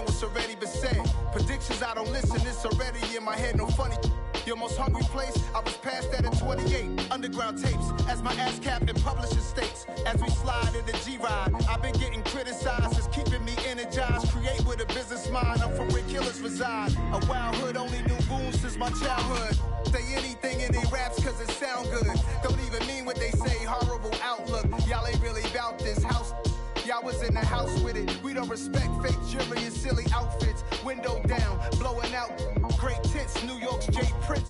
understand what's already been said. Predictions, I don't listen, it's already in my head, no funny. Your most hungry place, I was past that at 28. Underground tapes, as my ass captain publishing states. As we slide in the G-Ride, I've been getting criticized, it's keeping me energized. Create with a business mind, I'm from where killers reside. A wild hood, only knew goons since my childhood. Say anything in they raps cause it sound good. Don't even mean what they say, horrible outlook. Y'all ain't really about this house. Y'all was in the house with it. We don't respect fake jewelry and silly outfits. Window down, blowing out great tits. New York's Jay Prince.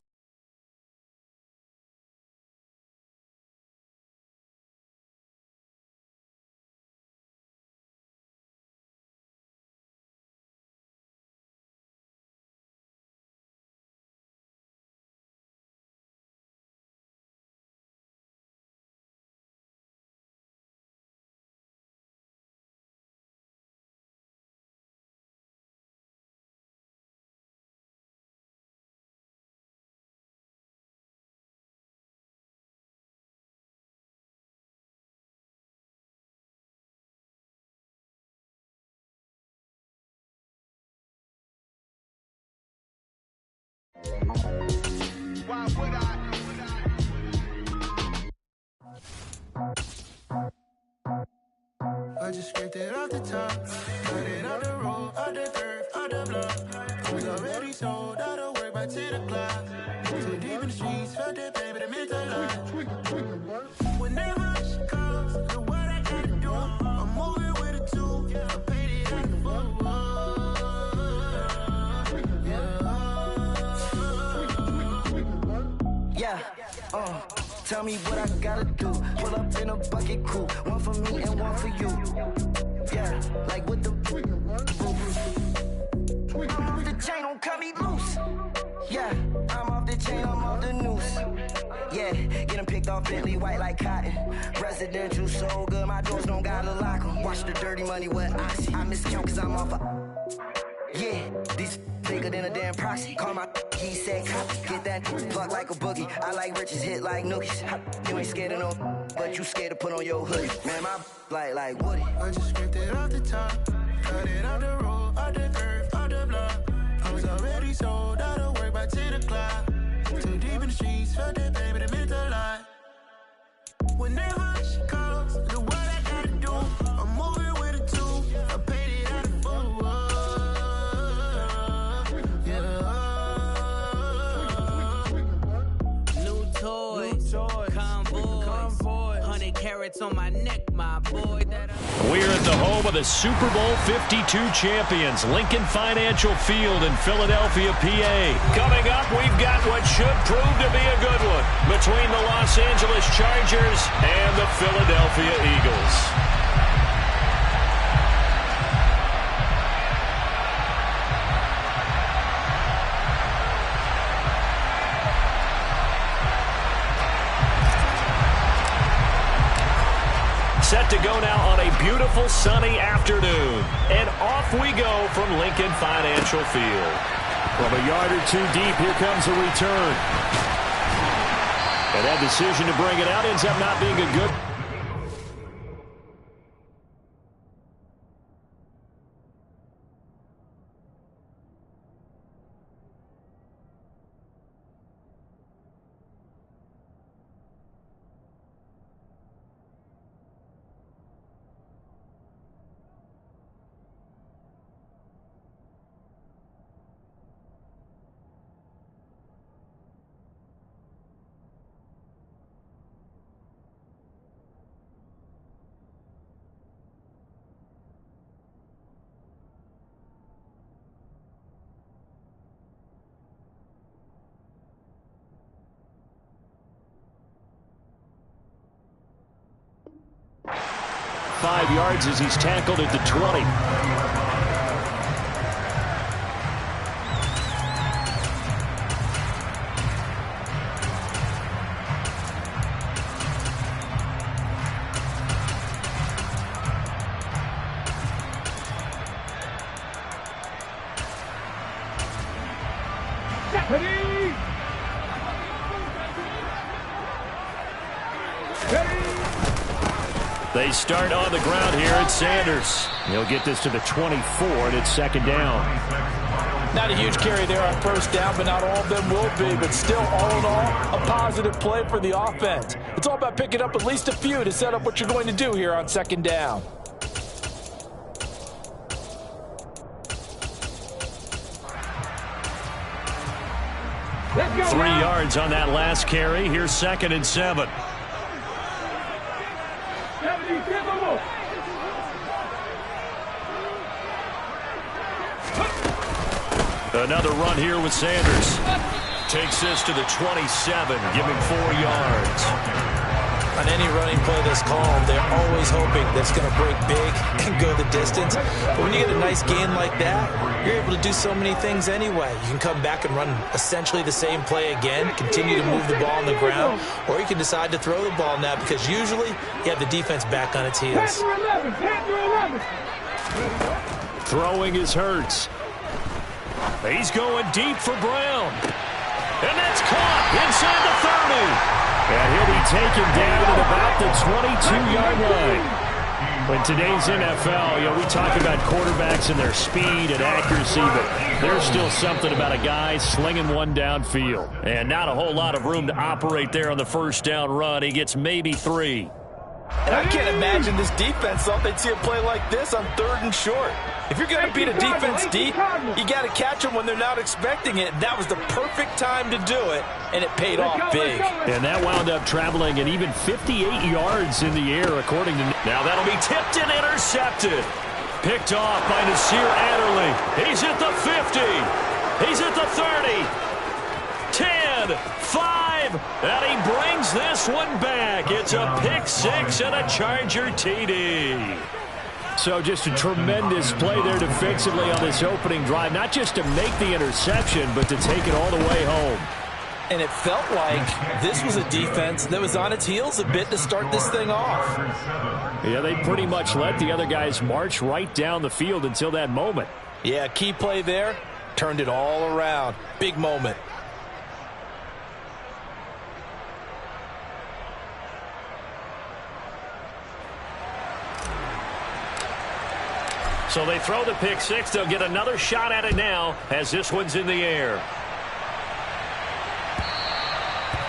Why would I just scraped it off the top, cut it off the road, off the turf, off the block. We already sold, out of work by 10 o'clock. Too deep in the streets, felt that pain, but it meant a lot. Whenever she calls, know what I gotta do. I'm moving with a two, I paid it out the fuck. Tell me what I gotta do. Pull up in a bucket crew, one for me and one for you. Yeah, like with the I'm off the chain, don't cut me loose. Yeah, I'm off the chain, I'm off the noose. Yeah, getting picked off Bentley white like cotton. Residential so good, my doors don't gotta lock 'em. Watch the dirty money with Oxy. I miscount cause I'm off yeah, these bigger than a damn proxy. Call my he said copy. Get that fuck like a boogie. I like riches, hit like nookies. You ain't scared of no, but you scared to put on your hoodie. Man, my like Woody. I just scraped it off the top, cut it off the road, off the curve, off the block. I was already sold, out of work by 10 o'clock. Too deep in the streets, felt that baby, it meant a lot. Whenever she calls, know what I gotta do. I'm moving with a two, I paid it out of full. Convoy, 100 carats on my neck, my boy. We're at the home of the Super Bowl 52 champions, Lincoln Financial Field in Philadelphia, PA. Coming up, we've got what should prove to be a good one between the Los Angeles Chargers and the Philadelphia Eagles. Set to go now on a beautiful sunny afternoon. And off we go from Lincoln Financial Field. From a yard or two deep, here comes a return. And that decision to bring it out ends up not being a good... ...5 yards as he's tackled at the 20. They start on the ground here at Sanders. He'll get this to the 24, and it's second down. Not a huge carry there on first down, but not all of them will be. But still, all in all, a positive play for the offense. It's all about picking up at least a few to set up what you're going to do here on second down. Go, 3 yards on that last carry. Here's second and 7. Another run here with Sanders. Takes this to the 27, giving 4 yards. On any running play that's called, they're always hoping that it's going to break big and go the distance. But when you get a nice gain like that, you're able to do so many things anyway. You can come back and run essentially the same play again, continue to move the ball on the ground, or you can decide to throw the ball now because usually you have the defense back on its heels. Throwing is Hurts. He's going deep for Brown. And that's caught inside the 30. And he'll be taken down at about the 22-yard line. In today's NFL, we talk about quarterbacks and their speed and accuracy, but there's still something about a guy slinging one downfield. And not a whole lot of room to operate there on the first down run. He gets maybe 3. And I can't imagine this defense thought they'd see a play like this on 3rd and short. If you're going to beat a defense deep, you got to catch them when they're not expecting it. That was the perfect time to do it, and it paid off big. And that wound up traveling an even 58 yards in the air, according to... Now that'll be tipped and intercepted. Picked off by Nasir Adderley. He's at the 50. He's at the 30. 10, 5, and he brings this one back. It's a pick 6 and a Charger TD. So just a tremendous play there defensively on this opening drive, not just to make the interception, but to take it all the way home. And it felt like this was a defense that was on its heels a bit to start this thing off. Yeah, they pretty much let the other guys march right down the field until that moment. Yeah, key play there, turned it all around. Big moment. So they throw the pick 6. They'll get another shot at it now as this one's in the air.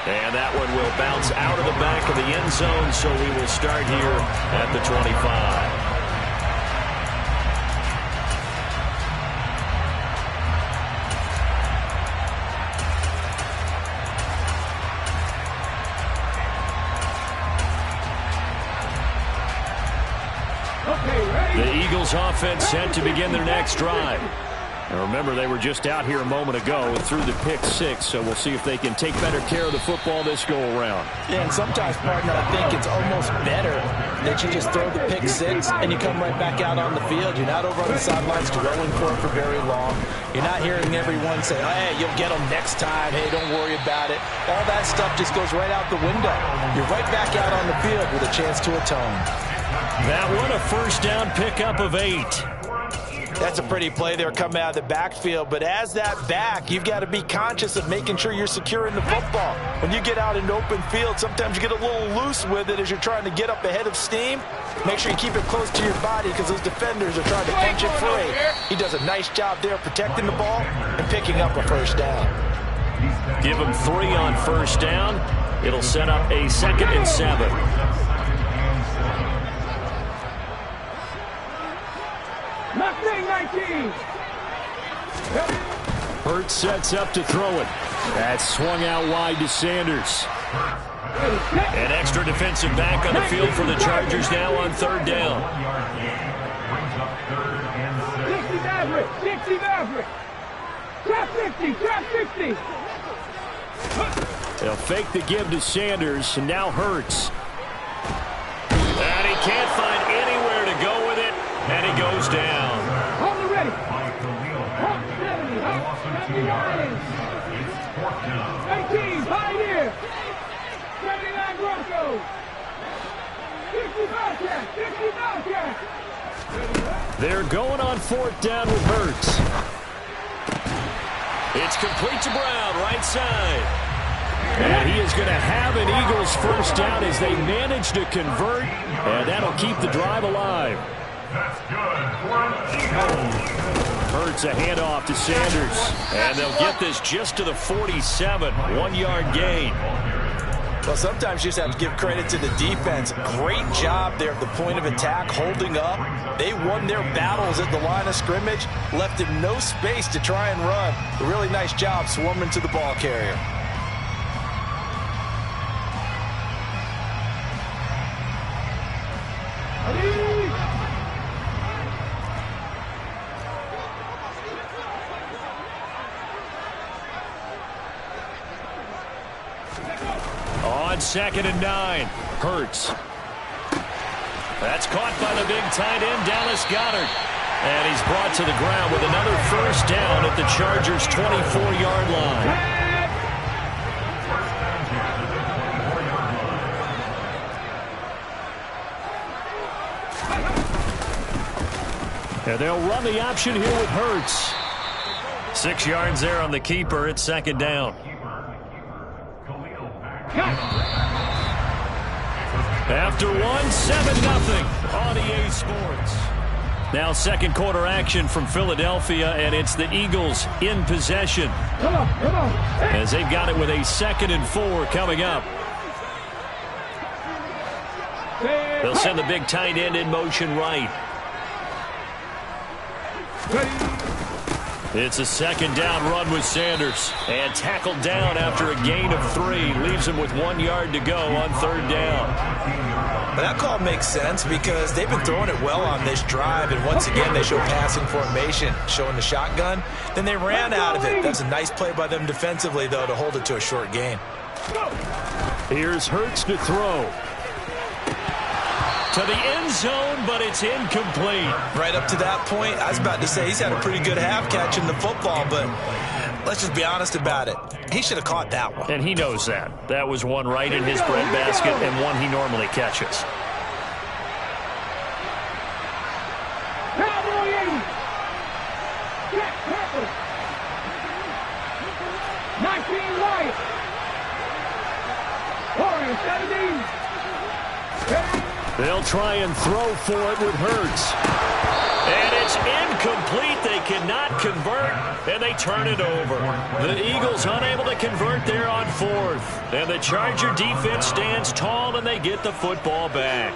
And that one will bounce out of the back of the end zone, so we will start here at the 25. The Eagles offense set to begin their next drive. Now remember, they were just out here a moment ago and threw the pick 6, so we'll see if they can take better care of the football this go-around. Yeah, and sometimes, partner, I think it's almost better that you just throw the pick 6 and you come right back out on the field. You're not over on the sidelines dwelling for it for very long. You're not hearing everyone say, hey, you'll get them next time. Hey, don't worry about it. All that stuff just goes right out the window. You're right back out on the field with a chance to atone. That one, a first down pickup of 8. That's a pretty play there coming out of the backfield, but as that back, you've got to be conscious of making sure you're securing the football. When you get out in open field, sometimes you get a little loose with it as you're trying to get up ahead of steam. Make sure you keep it close to your body because those defenders are trying to punch it free. He does a nice job there protecting the ball and picking up a first down. Give him 3 on first down. It'll set up a 2nd and 7. Hurts sets up to throw it. That's swung out wide to Sanders. An extra defensive back on the field for the Chargers now on 3rd down. They'll fake the give to Sanders, and now Hurts. And he can't find anywhere to go with it, and he goes down. Hold it ready. Hold 70. Hold 79. 18. Pioneer. 79 Broncos. 50 Bobcats. 50 Bobcats. They're going on 4th down with Hurts. It's complete to Brown, right side. And he is going to have an Eagles first down as they manage to convert, and that'll keep the drive alive. That's good for an Eagles. Hurts a handoff to Sanders, and they'll get this just to the 47, 1-yard gain. Well, sometimes you just have to give credit to the defense. Great job there at the point of attack, holding up. They won their battles at the line of scrimmage, left him no space to try and run. A really nice job swarming to the ball carrier. On 2nd and 9, Hurts. That's caught by the big tight end, Dallas Goedert. And he's brought to the ground with another first down at the Chargers' 24-yard line. And they'll run the option here with Hurts. 6 yards there on the keeper at 2nd down. After 1, 7-0 on EA Sports. Now 2nd quarter action from Philadelphia, and it's the Eagles in possession. As they've got it with a 2nd and 4 coming up. They'll send the big tight end in motion right. It's a 2nd down run with Sanders. And tackled down after a gain of 3. Leaves him with 1 yard to go on 3rd down. But that call makes sense because they've been throwing it well on this drive. And once again, they show passing formation, showing the shotgun. Then they ran out of it. That's a nice play by them defensively, though, to hold it to a short gain. Here's Hurts to throw. To the end zone, but it's incomplete. Right up to that point, I was about to say he's had a pretty good half catching the football, but let's just be honest about it. He should have caught that one. And he knows that. That was one right in his breadbasket and one he normally catches. They'll try and throw for it with Hurts. And it's incomplete. They cannot convert, and they turn it over. The Eagles unable to convert there on 4th. And the Charger defense stands tall, and they get the football back.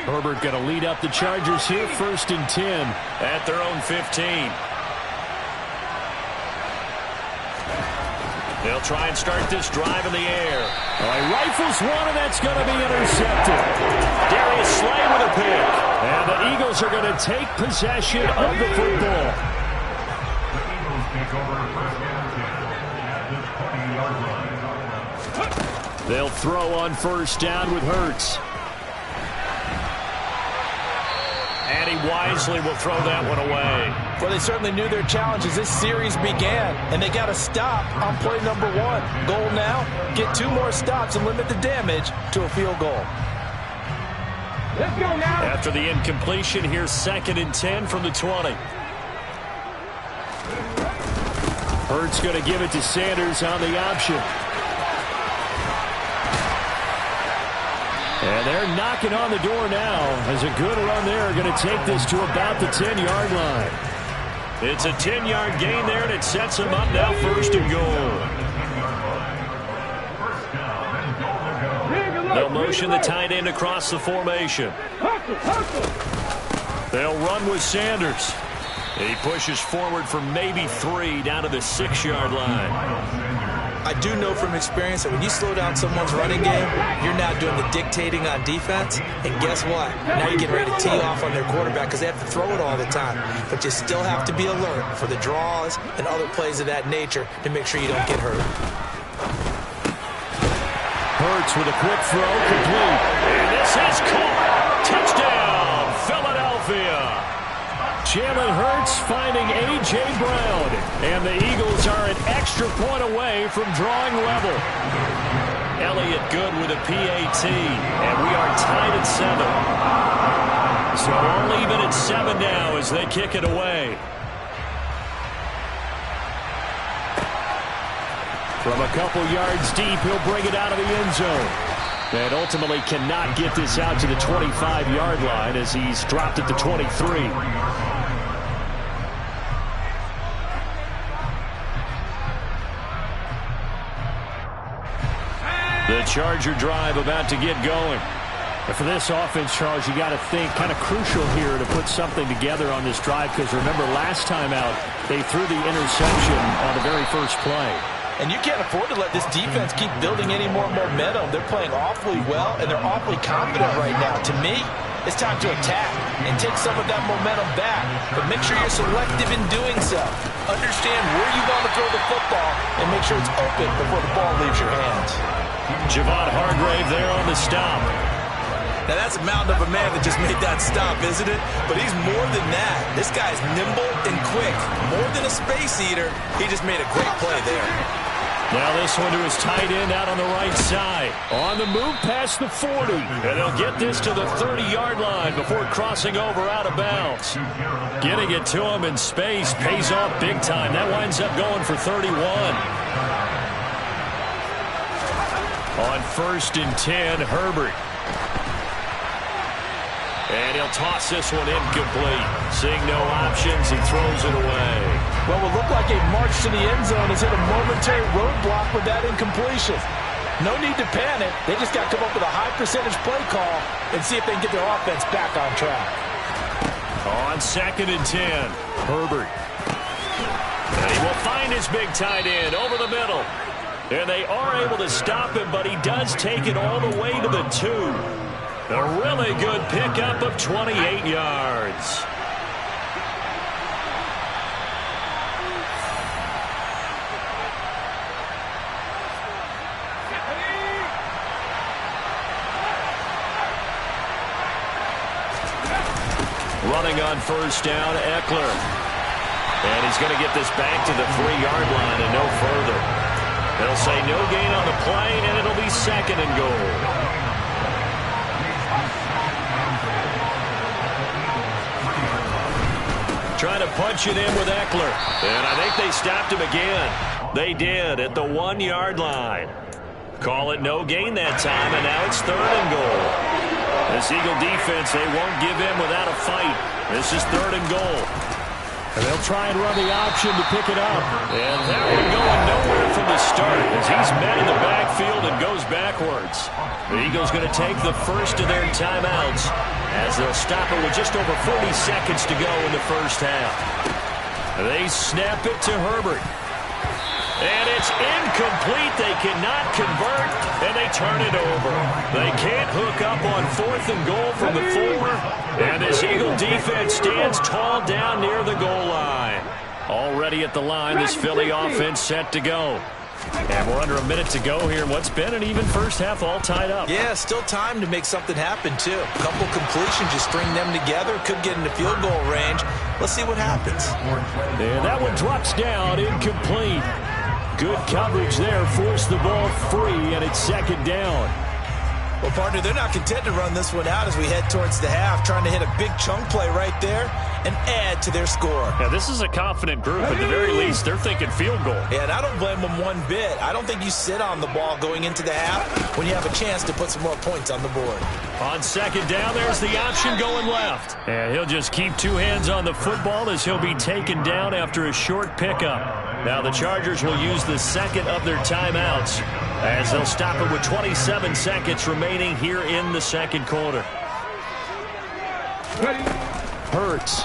Herbert going to lead up the Chargers here, 1st and 10 at their own 15. They'll try and start this drive in the air. He rifles one, and that's going to be intercepted. Darius Slay with a pick. And the Eagles are going to take possession of the football. The Eagles take over 1st and 10 at the 20-yard line. They'll throw on 1st down with Hurts. And he wisely will throw that one away. Well, they certainly knew their challenge as this series began, and they got to stop on play number 1. Goal now, get 2 more stops and limit the damage to a field goal. Let's go now. After the incompletion, here's 2nd and 10 from the 20. Hurts going to give it to Sanders on the option. And they're knocking on the door now as a good run there. Going to take this to about the 10-yard line. It's a 10-yard gain there, and it sets them up now 1st and goal. They'll motion the tight end across the formation. They'll run with Sanders. He pushes forward for maybe 3 down to the 6-yard line. I do know from experience that when you slow down someone's running game, you're now doing the dictating on defense. And guess what? Now you're getting ready to tee off on their quarterback because they have to throw it all the time. But you still have to be alert for the draws and other plays of that nature to make sure you don't get hurt. Hurts with a quick throw, complete. And this is caught. Touchdown, Philadelphia. Jalen Hurts finding A.J. Brown. And the Eagles are an extra point away from drawing level. Elliott good with a PAT. And we are tied at 7. So all even at 7 now as they kick it away. From a couple yards deep, he'll bring it out of the end zone. And ultimately cannot get this out to the 25-yard line as he's dropped at the 23. The Charger drive about to get going. And for this offense, Charles, you got to think kind of crucial here to put something together on this drive, because remember last time out they threw the interception on the very first play. And you can't afford to let this defense keep building any more momentum. They're playing awfully well, and they're awfully confident right now. To me, it's time to attack and take some of that momentum back. But make sure you're selective in doing so. Understand where you want to throw the football and make sure it's open before the ball leaves your hands. Javon Hargrave there on the stop. Now that's a mountain of a man that just made that stop, isn't it? But he's more than that. This guy's nimble and quick. More than a space eater, he just made a great play there. Now this one to his tight end out on the right side. On the move past the 40. And they'll get this to the 30-yard line before crossing over out of bounds. Getting it to him in space pays off big time. That winds up going for 31. On 1st and 10, Herbert. And he'll toss this one incomplete. Seeing no options, he throws it away. Well, it looked like a march to the end zone has hit a momentary roadblock with that incompletion. No need to panic. They just got to come up with a high percentage play call and see if they can get their offense back on track. On 2nd and 10, Herbert. And he will find his big tight end over the middle. And they are able to stop him, but he does take it all the way to the 2. A really good pickup of 28 yards. Running on 1st down, Eckler. And he's going to get this back to the 3-yard line and no further. They'll say no gain on the play, and it'll be 2nd and goal. Trying to punch it in with Eckler. And I think they stopped him again. They did at the 1-yard line. Call it no gain that time, and now it's 3rd and goal. This Eagle defense, they won't give in without a fight. This is 3rd and goal. And they'll try and run the option to pick it up. And that one going nowhere from the start as he's met in the backfield and goes backwards. The Eagles going to take the first of their timeouts as they'll stop it with just over 40 seconds to go in the first half. They snap it to Herbert. And it's incomplete. They cannot convert, and they turn it over. They can't hook up on 4th and goal from the 4. And this Eagle defense stands tall down near the goal line. Already at the line, this Philly offense set to go. And we're under a minute to go here in what's been an even first half, all tied up. Yeah, still time to make something happen, too. A couple completions, just string them together. Could get into field goal range. Let's see what happens. And that one drops down, incomplete. Good coverage there, forced the ball free, and it's 2nd down. Well, partner, they're not content to run this one out as we head towards the half, trying to hit a big chunk play right there and add to their score. Yeah, this is a confident group. At the very least, they're thinking field goal. Yeah, and I don't blame them one bit. I don't think you sit on the ball going into the half when you have a chance to put some more points on the board. On 2nd down, there's the option going left. And he'll just keep 2 hands on the football as he'll be taken down after a short pickup. Now the Chargers will use the 2nd of their timeouts as they'll stop it with 27 seconds remaining here in the 2nd quarter. Hurts.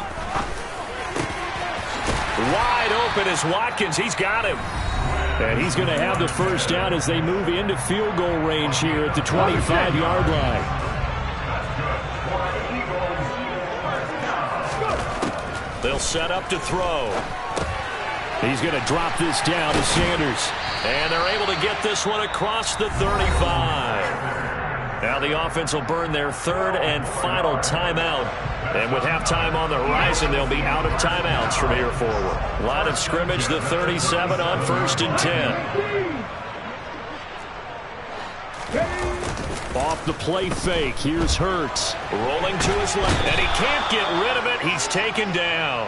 Wide open is Watkins. He's got him. And he's going to have the first down as they move into field goal range here at the 25-yard line. They'll set up to throw. He's going to drop this down to Sanders. And they're able to get this one across the 35. Now the offense will burn their 3rd and final timeout. And with halftime on the horizon, they'll be out of timeouts from here forward. Line of scrimmage, the 37 on 1st and 10. off the play fake. Here's Hurts. Rolling to his left, and he can't get rid of it. He's taken down.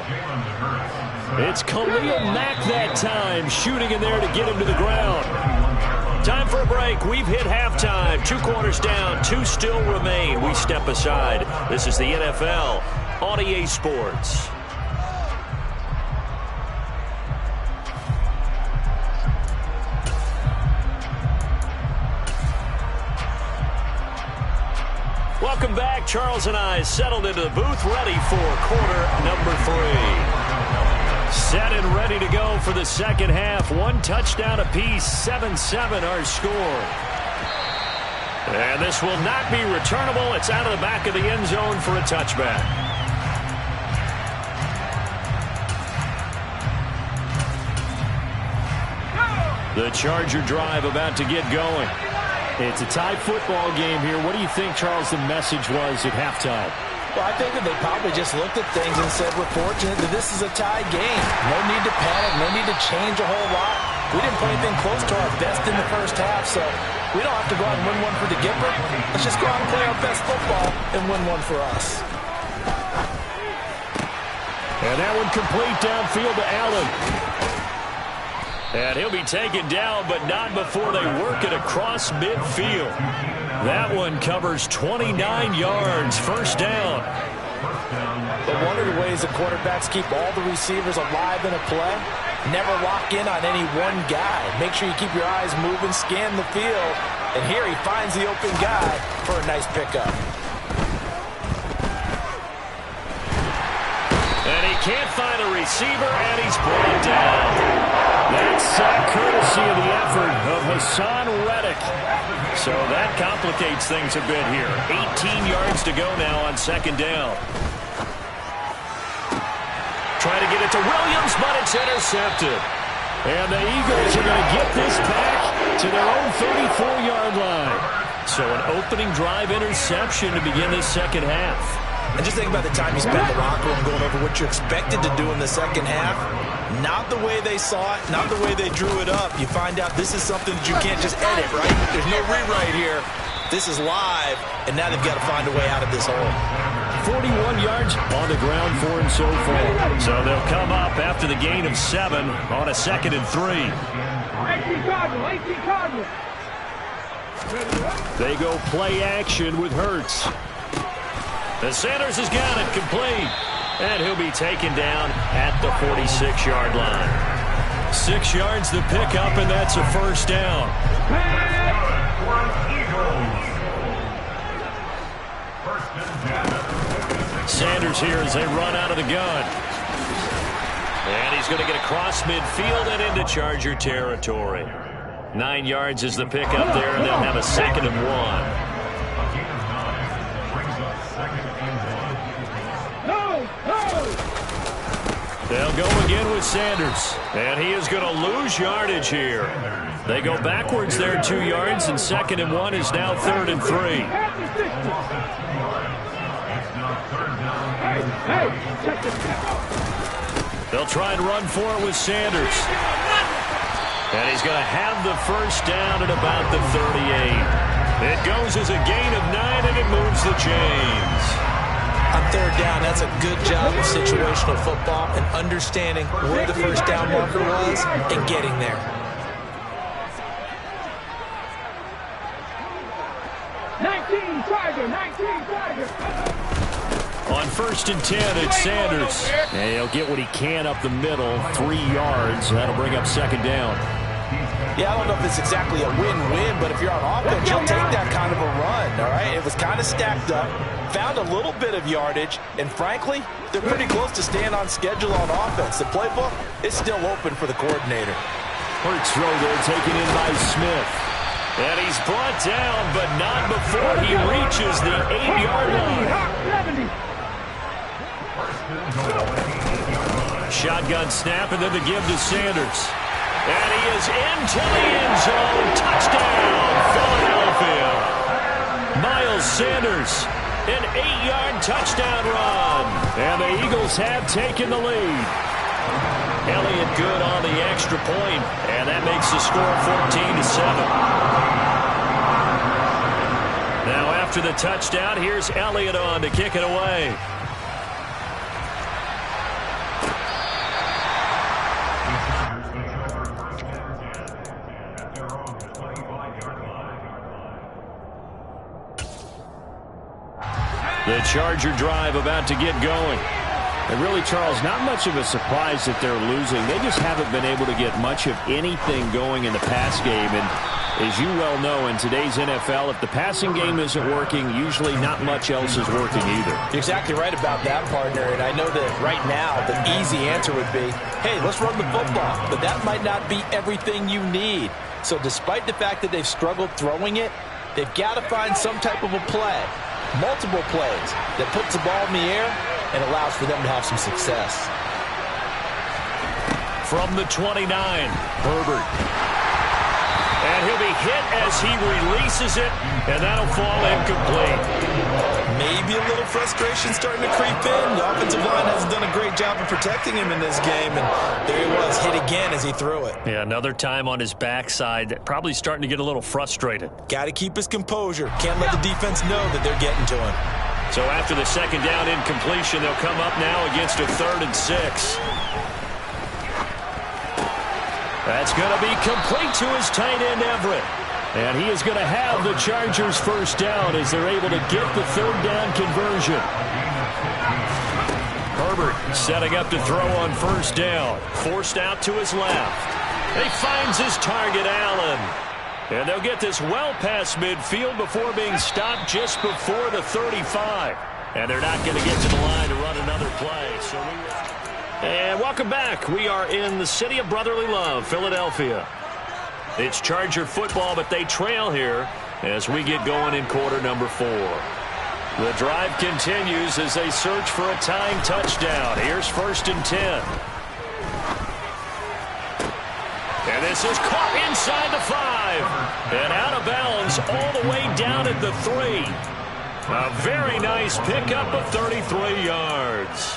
It's Khalil Mack that time, shooting in there to get him to the ground. Time for a break. We've hit halftime. 2 quarters down, 2 still remain. We step aside. This is the NFL on EA Sports. Welcome back. Charles and I settled into the booth, ready for quarter number 3. Set and ready to go for the second half. 1 touchdown apiece, 7-7 our score. And this will not be returnable. It's out of the back of the end zone for a touchback. The Charger drive about to get going. It's a tight football game here. What do you think, Charles, the message was at halftime? Well, I think that they probably just looked at things and said, we're fortunate that this is a tied game. No need to panic, no need to change a whole lot. We didn't play anything close to our best in the first half, so we don't have to go out and win one for the Gipper. Let's just go out and play our best football and win one for us. And that one complete downfield to Allen. And he'll be taken down, but not before they work it across midfield. That one covers 29 yards, first down. But one of the ways the quarterbacks keep all the receivers alive in a play, never lock in on any one guy. Make sure you keep your eyes moving, scan the field. And here he finds the open guy for a nice pickup. And he can't find a receiver, and he's brought down. That's courtesy of the effort of Hassan Reddick. So that complicates things a bit here. 18 yards to go now on second down. Trying to get it to Williams, but it's intercepted. And the Eagles are going to get this back to their own 34-yard line. So an opening drive interception to begin this second half. And just think about the time you spent in the locker room going over what you're expected to do in the second half. Not the way they saw it, not the way they drew it up. You find out this is something that you can't just edit, right? There's no rewrite here. This is live, and now they've got to find a way out of this hole. 41 yards on the ground for him so far. So they'll come up after the gain of 7 on a 2nd and 3. 18 Cardinals. They go play action with Hurts. And Sanders has got it complete. And he'll be taken down at the 46-yard line. 6 yards the pickup, and that's a first down. Sanders here as they run out of the gun. And he's going to get across midfield and into Charger territory. 9 yards is the pickup there, and they'll have a 2nd and 1. They'll go again with Sanders. And he is going to lose yardage here. They go backwards there 2 yards, and 2nd and 1 is now 3rd and 3. They'll try and run for it with Sanders. And he's going to have the first down at about the 38. It goes as a gain of 9, and it moves the chains. On third down, that's a good job of situational football and understanding where the first down marker was and getting there. On 1st and 10, it's Sanders. And he'll get what he can up the middle, 3 yards. That'll bring up 2nd down. Yeah, I don't know if it's exactly a win-win, but if you're on offense, you'll take that kind of a run, all right? It was kind of stacked up, found a little bit of yardage, and frankly, they're pretty close to staying on schedule on offense. The playbook is still open for the coordinator. Hurts throw there, taken in by Smith. And he's brought down, but not before he reaches the 8-yard line. Shotgun snap, and then the give to Sanders. And he is into the end zone. Touchdown, Philadelphia. Miles Sanders, an 8-yard touchdown run. And the Eagles have taken the lead. Elliott good on the extra point, and that makes the score 14-7. Now after the touchdown. Here's Elliott on to kick it away. The Charger drive about to get going. And really, Charles, not much of a surprise that they're losing. They just haven't been able to get much of anything going in the pass game. And as you well know, in today's NFL, if the passing game isn't working, usually not much else is working either. You're exactly right about that, partner. And I know that right now the easy answer would be, hey, let's run the football. But that might not be everything you need. So despite the fact that they've struggled throwing it, they've got to find some type of a play, multiple plays, that puts the ball in the air and allows for them to have some success. From the 29, Herbert. And he'll be hit as he releases it, and that'll fall incomplete. Maybe a little frustration starting to creep in. The offensive line hasn't done a great job of protecting him in this game, and there he was, hit again as he threw it. Yeah, another time on his backside, probably starting to get a little frustrated. Got to keep his composure. Can't let the defense know that they're getting to him. So after the second down incompletion, they'll come up now against a 3rd and 6. That's going to be complete to his tight end, Everett. And he is going to have the Chargers first down as they're able to get the 3rd down conversion. Herbert setting up to throw on first down. Forced out to his left. He finds his target, Allen. And they'll get this well past midfield before being stopped just before the 35. And they're not going to get to the line to run another play. And welcome back. We are in the city of brotherly love, Philadelphia. It's Charger football, but they trail here as we get going in quarter number 4. The drive continues as they search for a tying touchdown. Here's 1st and 10. And this is caught inside the 5. And out of bounds all the way down at the 3. A very nice pickup of 33 yards.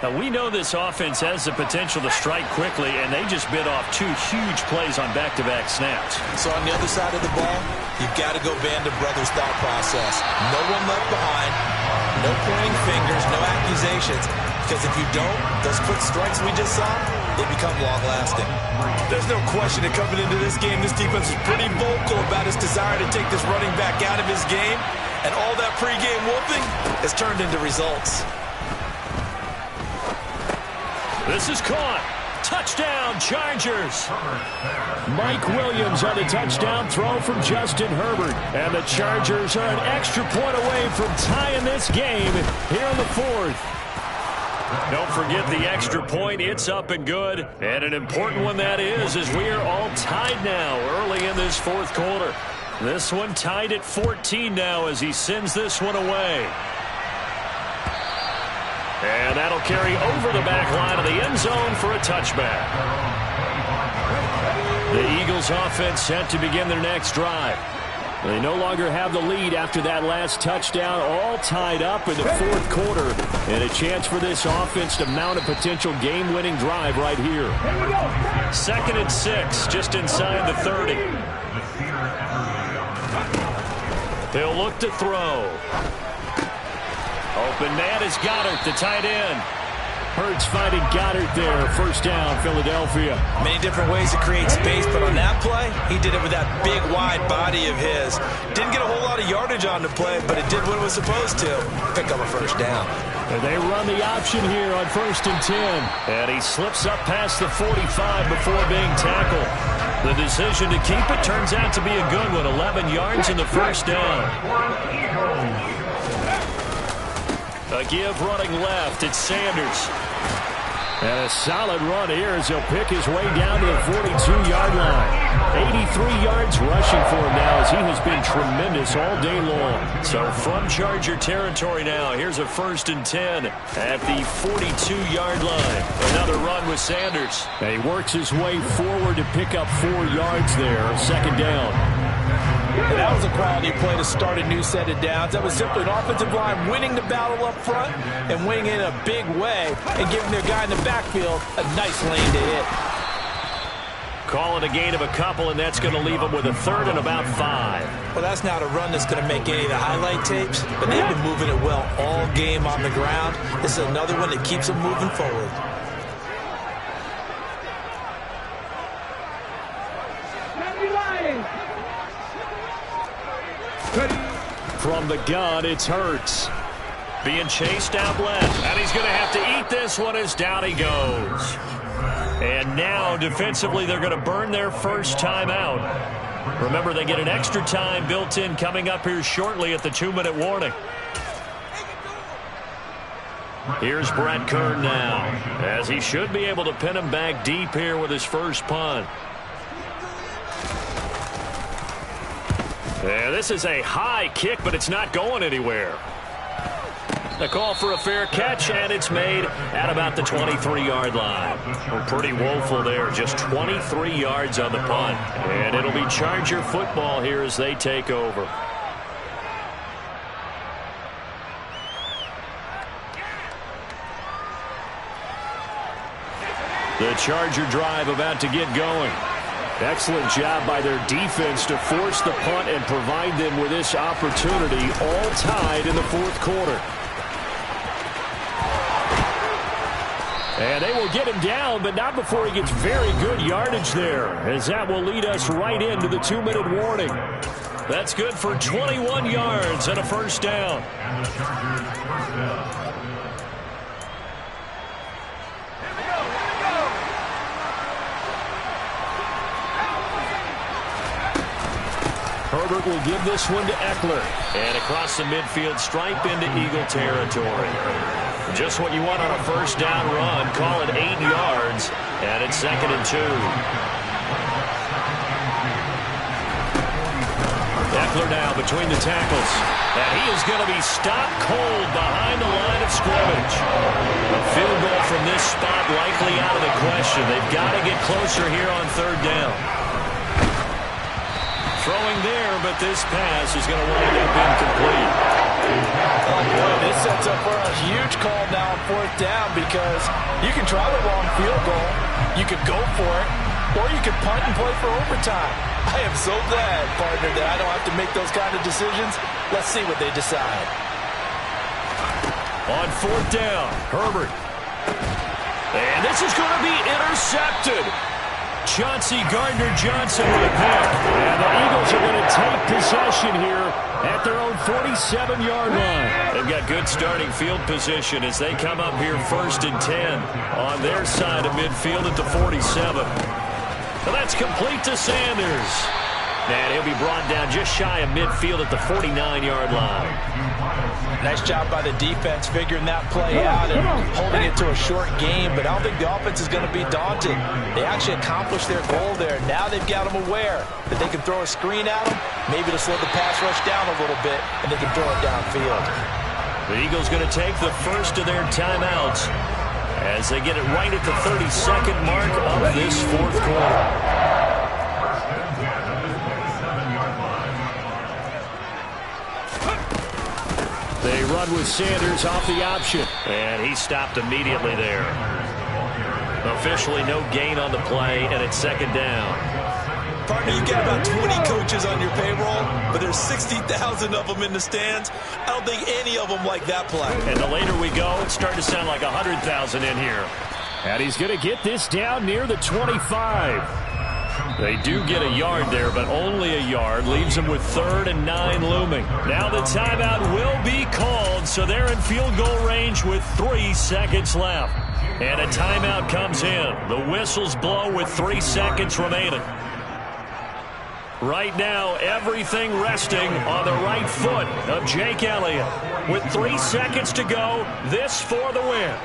Now, we know this offense has the potential to strike quickly, and they just bit off 2 huge plays on back-to-back snaps. So on the other side of the ball, you've got to go band of brothers thought process. No one left behind, no pointing fingers, no accusations, because if you don't, those quick strikes we just saw, they become long-lasting. There's no question that coming into this game, this defense is pretty vocal about its desire to take this running back out of his game, and all that pregame whooping has turned into results. This is caught. Touchdown, Chargers. Mike Williams on the touchdown throw from Justin Herbert. And the Chargers are an extra point away from tying this game here in the 4th. Don't forget the extra point. It's up and good. And an important one that is, as we are all tied now early in this 4th quarter. This one tied at 14 now as he sends this one away. And that'll carry over the back line of the end zone for a touchback. The Eagles offense set to begin their next drive. They no longer have the lead after that last touchdown, all tied up in the 4th quarter. And a chance for this offense to mount a potential game-winning drive right here. 2nd and 6, just inside the 30. They'll look to throw. Open man is Goddard, the tight end. Hurts finding Goddard there. First down, Philadelphia. Many different ways to create space, but on that play, he did it with that big, wide body of his. Didn't get a whole lot of yardage on the play, but it did what it was supposed to. Pick up a first down. And they run the option here on 1st and 10. And he slips up past the 45 before being tackled. The decision to keep it turns out to be a good one. 11 yards in the first down. A give running left. It's Sanders. And a solid run here as he'll pick his way down to the 42-yard line. 83 yards rushing for him now as he has been tremendous all day long. So from Charger territory now, here's a 1st and 10 at the 42-yard line. Another run with Sanders. And he works his way forward to pick up 4 yards there. 2nd down. And that was a quality play to start a new set of downs. That was simply an offensive line winning the battle up front and winning in a big way and giving their guy in the backfield a nice lane to hit. Call it a gain of a couple, and that's going to leave them with a third and about 5. Well, that's not a run that's going to make any of the highlight tapes, but they've been moving it well all game on the ground. This is another one that keeps them moving forward. From the gun, it's Hurts. Being chased out left, and he's going to have to eat this one as down he goes. And now, defensively, they're going to burn their first time out. Remember, they get an extra time built in coming up here shortly at the 2-minute warning. Here's Brett Kern now, as he should be able to pin him back deep here with his first punt. Yeah, this is a high kick, but it's not going anywhere. The call for a fair catch, and it's made at about the 23-yard line. Well, pretty woeful there, just 23 yards on the punt. And it'll be Charger football here as they take over. The Charger drive about to get going. Excellent job by their defense to force the punt and provide them with this opportunity, all tied in the fourth quarter. And they will get him down, but not before he gets very good yardage there, as that will lead us right into the 2-minute warning. That's good for 21 yards and a first down. And the Chargers first down. Herbert will give this one to Eckler. And across the midfield stripe into Eagle territory. Just what you want on a first down run. Call it 8 yards. And it's 2nd and 2. Eckler now between the tackles. And he is going to be stopped cold behind the line of scrimmage. A field goal from this spot likely out of the question. They've got to get closer here on 3rd down. Throwing there, but this pass is going to wind up incomplete. Oh, boy, this sets up for a huge call now on 4th down because you can try the long field goal, you could go for it, or you could punt and play for overtime. I am so glad, partner, that I don't have to make those kind of decisions. Let's see what they decide. On 4th down, Herbert. And this is going to be intercepted. Chauncey Gardner-Johnson with a pick. And the Eagles are going to take possession here at their own 47-yard line. They've got good starting field position as they come up here 1st and 10 on their side of midfield at the 47. So that's complete to Sanders. And he'll be brought down just shy of midfield at the 49-yard line. Nice job by the defense figuring that play out and holding it to a short game, but I don't think the offense is going to be daunted. They actually accomplished their goal there. Now they've got them aware that they can throw a screen at them, maybe to slow the pass rush down a little bit, and they can throw it downfield. The Eagles going to take the first of their timeouts as they get it right at the 32nd mark of this 4th quarter. They run with Sanders off the option. And he stopped immediately there. Officially no gain on the play, and it's 2nd down. Partner, you got about 20 coaches on your payroll, but there's 60,000 of them in the stands. I don't think any of them like that play. And the later we go, it's starting to sound like 100,000 in here. And he's going to get this down near the 25. They do get a yard there, but only a yard. Leaves them with 3rd and 9 looming. Now the timeout will be called, so they're in field goal range with 3 seconds left. And a timeout comes in. The whistles blow with 3 seconds remaining. Right now, everything resting on the right foot of Jake Elliott. With 3 seconds to go, this for the win.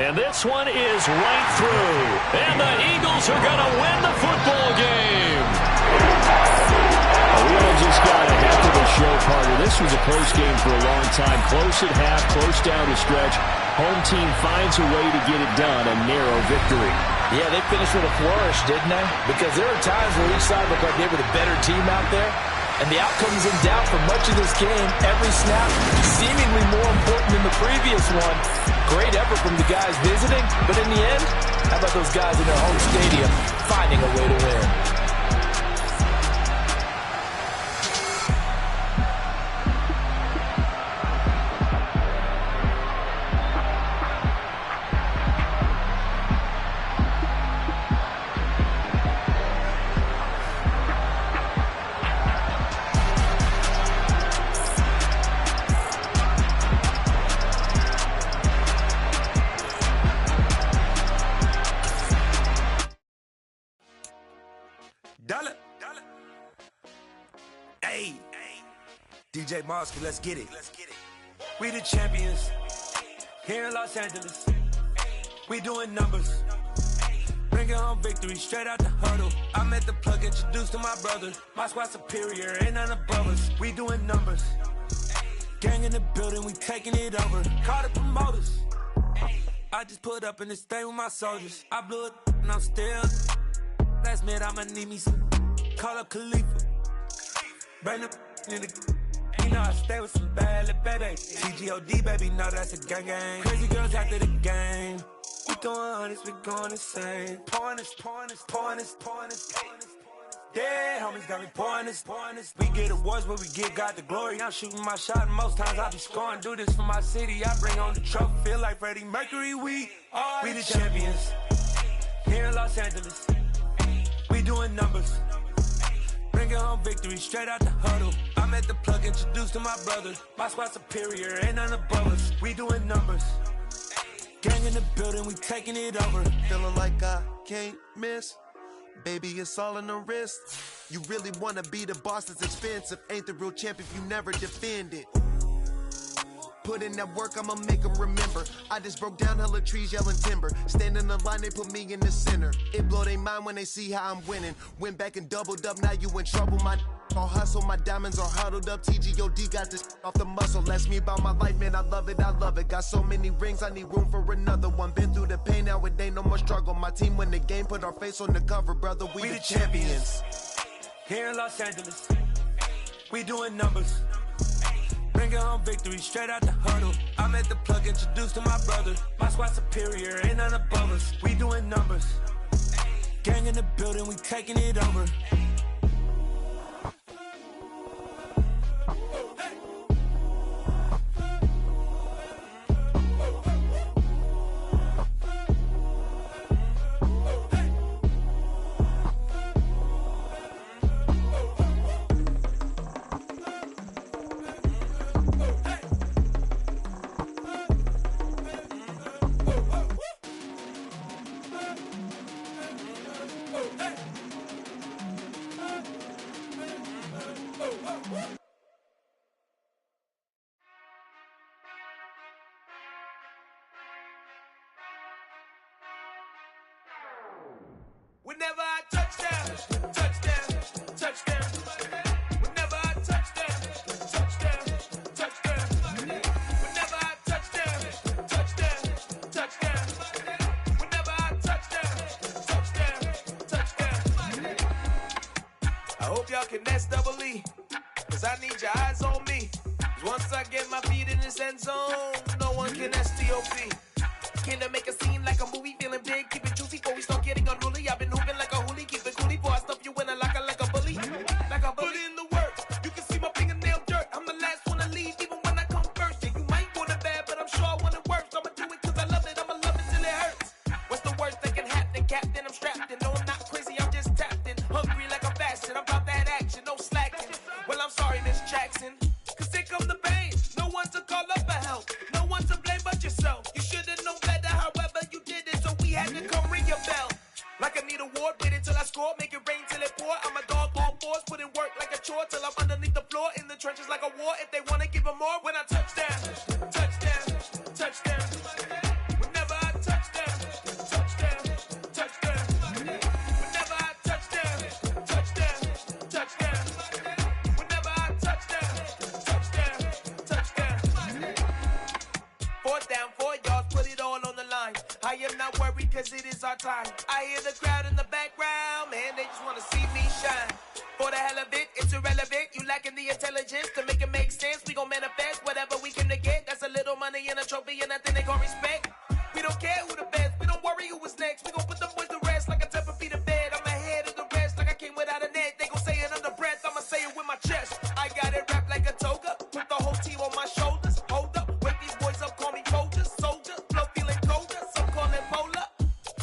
And this one is right through. And the Eagles are going to win the football game. We all just got a heck of a show, partner. This was a close game for a long time. Close at half, close down the stretch. Home team finds a way to get it done, a narrow victory. Yeah, they finished with a flourish, didn't they? Because there were times where each side looked like they were the better team out there. And the outcome's in doubt for much of this game. Every snap seemingly more important than the previous one. Great effort from the guys visiting, but in the end, how about those guys in their home stadium finding a way to win? DJ Mosky, let's get it. We the champions here in Los Angeles. We doing numbers. Bringing home victory straight out the huddle. I met the plug, introduced to my brother. My squad superior, ain't none above us. We doing numbers. Gang in the building, we taking it over. Call the promoters. I just put up in this thing with my soldiers. I blew it and I'm still. Last minute I'ma need me some. Call up Khalifa. Bring the in the. You know I stay with some bad little baby. TGOD, baby, know that's a gang gang. Crazy girls after the game. We doing honest, we going insane. Pouring this. Yeah, homies got me pouring this. We get awards, but we give God the glory. I'm shooting my shot, and most times I be scoring. Do this for my city, I bring on the trophy. Feel like Freddie Mercury, we the champions here in Los Angeles. We doing numbers. Bringing home victory straight out the huddle. I met the plug, introduced to my brother. My squad superior, ain't none above us. We doing numbers. Gang in the building, we taking it over. Feeling like I can't miss. Baby, it's all in the wrist. You really wanna be the boss, it's expensive. Ain't the real champ if you never defend it. Put in that work, I'ma make them remember. I just broke down hella trees, yelling timber. Stand in the line, they put me in the center. It blow their mind when they see how I'm winning. Went back and doubled up, now you in trouble. My all hustle, my diamonds are huddled up. TGOD got this off the muscle. Ask me about my life, man, I love it. Got so many rings, I need room for another one. Been through the pain, now it ain't no more struggle. My team win the game, put our face on the cover, brother. We the champions. Here in Los Angeles, we doing numbers. Bringing home victory straight out the huddle. I met the plug, introduced to my brother. My squad superior, ain't none above us. We doing numbers. Gang in the building, we taking it over. Whenever I touchdown, touchdown, touchdown. Whenever I touchdown, touchdown, touchdown. Whenever I touchdown, touchdown, touchdown. Whenever I touchdown, touchdown, touchdown. I hope y'all can nest double E, cause I need your eyes on me. Cause once I get my feet in this end zone, no one can STOP. Can I make a scene like a movie, feeling big, keep it juicy before we start getting unruly. I've been hooping like a hoolie, keep it coolie before I stuff you in a locker like a bully. Like a bully. Put in the work, you can see my fingernail dirt. I'm the last one to leave, even when I come first. Yeah, you might want it bad, but I'm sure I want it worse. I'ma do it cause I love it, I'ma love it till it hurts. What's the worst that can happen, Captain? I'm strapped in, no I'm not crazy, I'm just tapped in. Hungry like I'm fasting, I'm about that action, no slacking. Well, I'm sorry, Miss Jackson, cause here come the pain. No one to call up for help, no one to blame but yourself. You should've known better, however you did it, so we had to come ring your bell. Like I need a award, wait until I score, make it rain till it pour. I'm a dog on fours, put in work like a chore till I'm underneath the floor, in the trenches like a war. If they wanna give them more, when I touchdown, touchdown, touchdown. Whenever I touchdown, touchdown, touchdown. Whenever I touchdown, touchdown, touchdown. Whenever I touchdown, touchdown, touchdown. 4th down, 4 yards, put it all on the line. I am not worried cause it is our time. I hear the crowd in the background, man, they just wanna see me shine. For the hell of it, it's irrelevant. You lacking the intelligence to make it make sense. We gon' manifest whatever we came to get. That's a little money and a trophy and nothing they gon' respect. We don't care who the best, we don't worry who was next. We gon' put them boys to rest like a temper feet of bed. I'm ahead of the rest like I came without a net. They gon' say it under breath, I'ma say it with my chest. I got it wrapped like a toga, put the whole team on my shoulders. Hold up, wake these boys up, call me soldier, soldier. Flow feeling colder, some call it polar.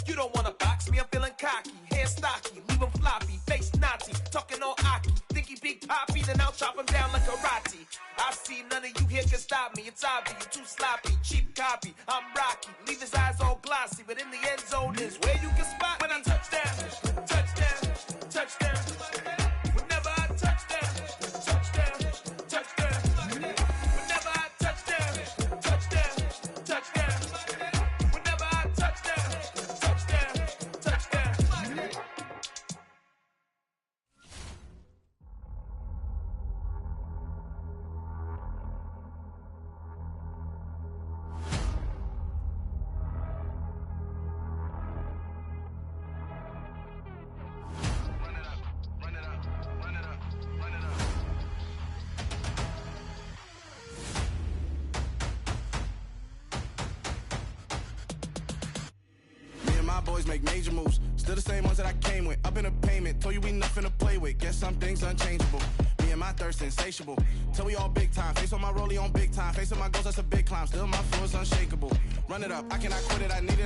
You don't wanna box me, I'm feeling cocky. Hair stocky, leave him floppy, face naughty. Talking all aki, think he big poppy, then I'll chop him down like karate. I see none of you here can stop me. It's obvious, you too sloppy, cheap copy. I'm Rocky, leave his eyes all glossy, but in the end zone is where you can spot when I touchdown, touchdown, touchdown. Whenever I touchdown, touchdown, touchdown. Whenever I touchdown, touchdown, touchdown. Whenever I touchdown, touchdown, touchdown. My boys make major moves, still the same ones that I came with. Up in a payment, told you we nothing to play with. Guess some things unchangeable. Me and my thirst insatiable. Till we all big time. Face on my rollie on big time. Face on my goals, that's a big climb. Still my flow is unshakable. Run it up, I cannot quit it. I need it.